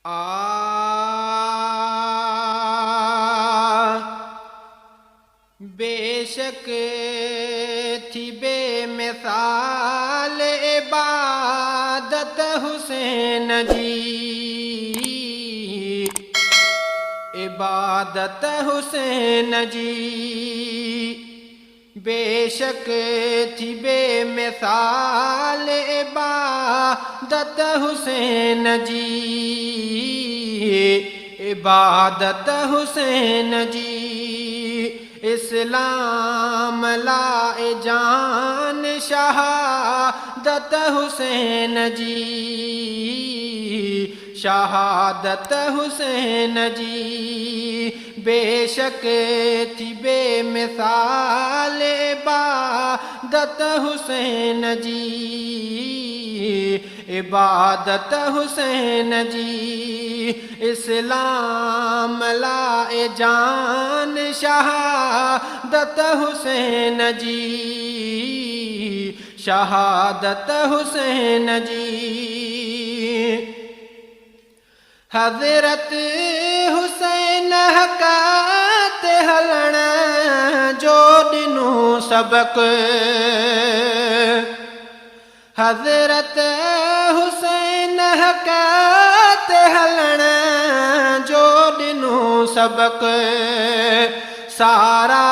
आ बेशक थी बेमिसाल इबादत हुसैन जी, इबादत हुसैन जी। बेशक थी बेमिसाल इबादत हुसैन जी, इबादत हुसैन जी। इस्लाम लाए जान शहादत हुसैन जी, शहादत हुसैन जी। बेशक थी बेमिसाल इबादत हुसैन जी, इबादत हुसैन जी। इस्लाम लाए जान शहादत हुसैन जी, शहादत हुसैन जी। हज़रत हुसैन हकात हलण जो ॾिनो सबक, हज़रत हुसैन हकात हलण जो ॾिनो सबक। सारा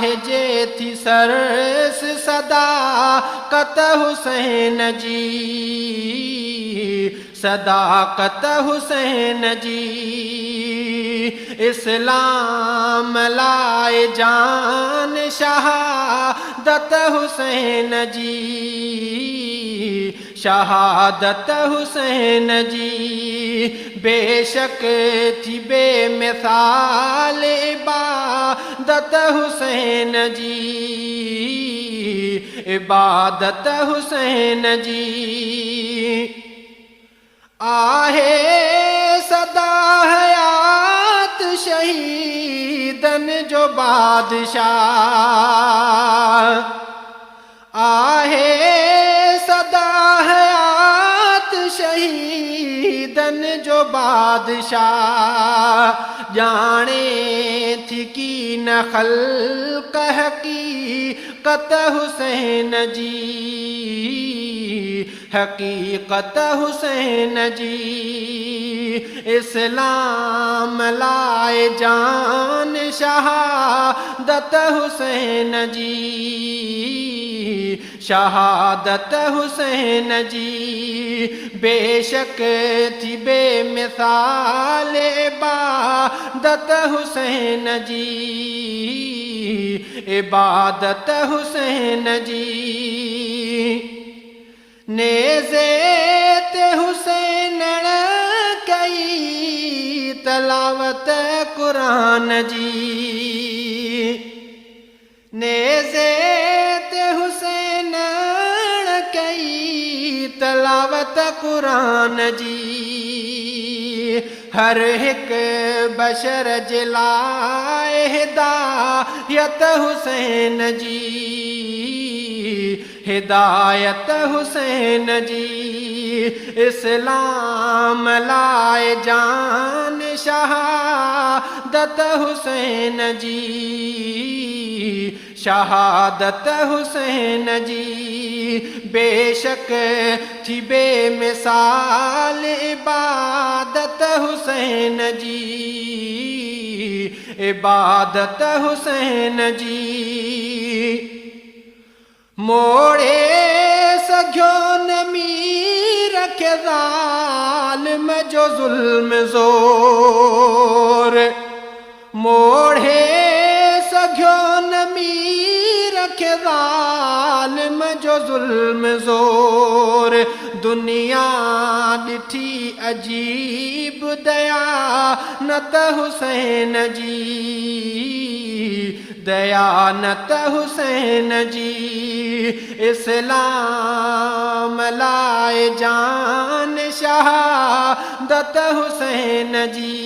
हिजे थी सरस सदाकत हुसैन जी, सदाकत हुसैन जी। इस्लाम लाए जान शहादत हुसैन जी, शहादत हुसैन जी। बेशक थी बेमिसाल इबादत हुसैन जी, इबादत हुसैन जी। आहे सदा हयात शहीदन जो बादशाह, आहे सदा हयात शहीदन जो बादशाह। जाने थी की न खल्क हकीकत हुसैन जी, हकीकत हुसैन जी। इस्लाम लाए जान शहादत हुसैन जी, शहादत हुसैन जी। बेशक थी बेमिसाल इबादत हुसैन जी, इबादत हुसैन जी। नेज़े ते हुसैन कई तलावत कुरान जी, नेज़े ते हुसैन कई तलावत कुरान जी। हर हिक बशर जे लाए हिदायत हुसैन जी, हिदायत हुसैन जी। इस्लाम लाए जान शहादत हुसैन जी, शहादत हुसैन जी। बेशक थी बेमिसाल इबादत हुसैन जी, इबादत हुसैन जी। मोड़े सघियो न मीर खे ज़ालिम जो ज़ुल्म ज़ोर, मोड़े सघियो न मीर खे ज़ालिम जो ज़ुल्म ज़ोर। दुनिया ॾिठी अजीब दयानत हुसैन जी, दयानत हुसैन जी। इस्लाम लाए जान शहादत हुसैन जी,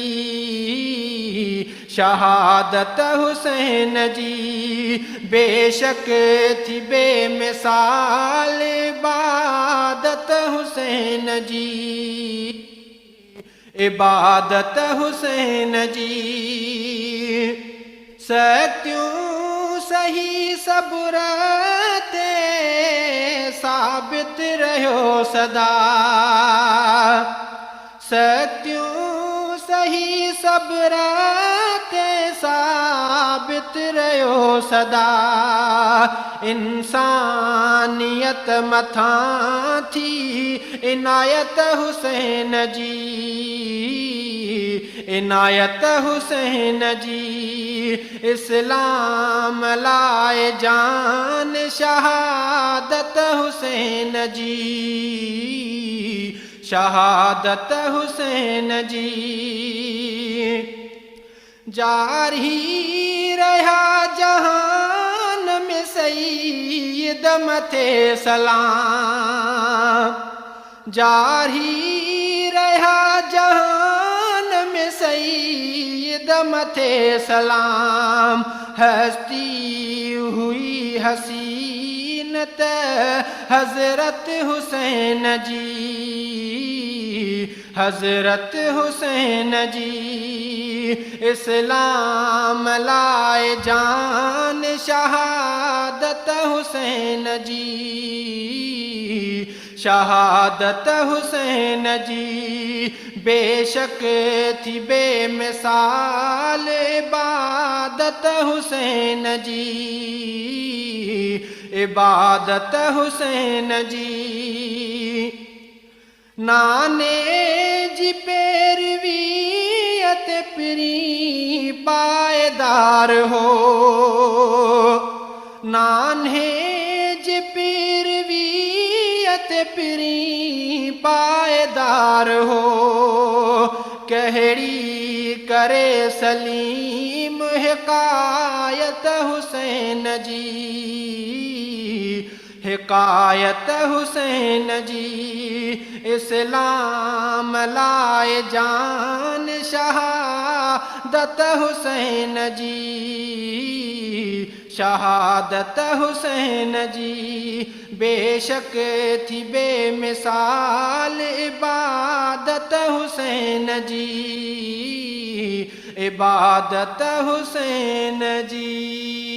शहादत हुसैन जी। बेशक थी बेमिसाल इबादत हुसैन जी, इबादत हुसैन जी। सत्यों सही सबूर ते साबित रहो सदा। सत्यों सही सबूर ते साबित रहो सदा। इंसानियत मथां थी इनायत हुसैन जी। इनायत हुसैन जी। इस्लाम लाए जान शहादत हुसैन जी। शहादत हुसैन जी। जारी रहा जहान में सईद मथे सलाम। जारी रहा जहान में सईद मथे सलाम। हस्ती हुई हसीनत हजरत हुसैन जी। हजरत हुसैन जी। इस्लाम लाए जान शहादत हुसैन जी। शहादत हुसैन जी। बेशक थी बेमिसाल इबादत हुसैन जी। इबादत हुसैन जी। नाने जी पैरवीयत प्री पायदार हो। नान्हे जी पैरवीयत प्री पायदार हो। कहड़ी करे सलीम हिकायत हुसैन जी। हिकायत हुसैन जी। इस्लाम लाए जान शहादत हुसैन जी। शहादत हुसैन जी। बेशक थी बेमिसाल इबादत हुसैन जी। इबादत हुसैन जी।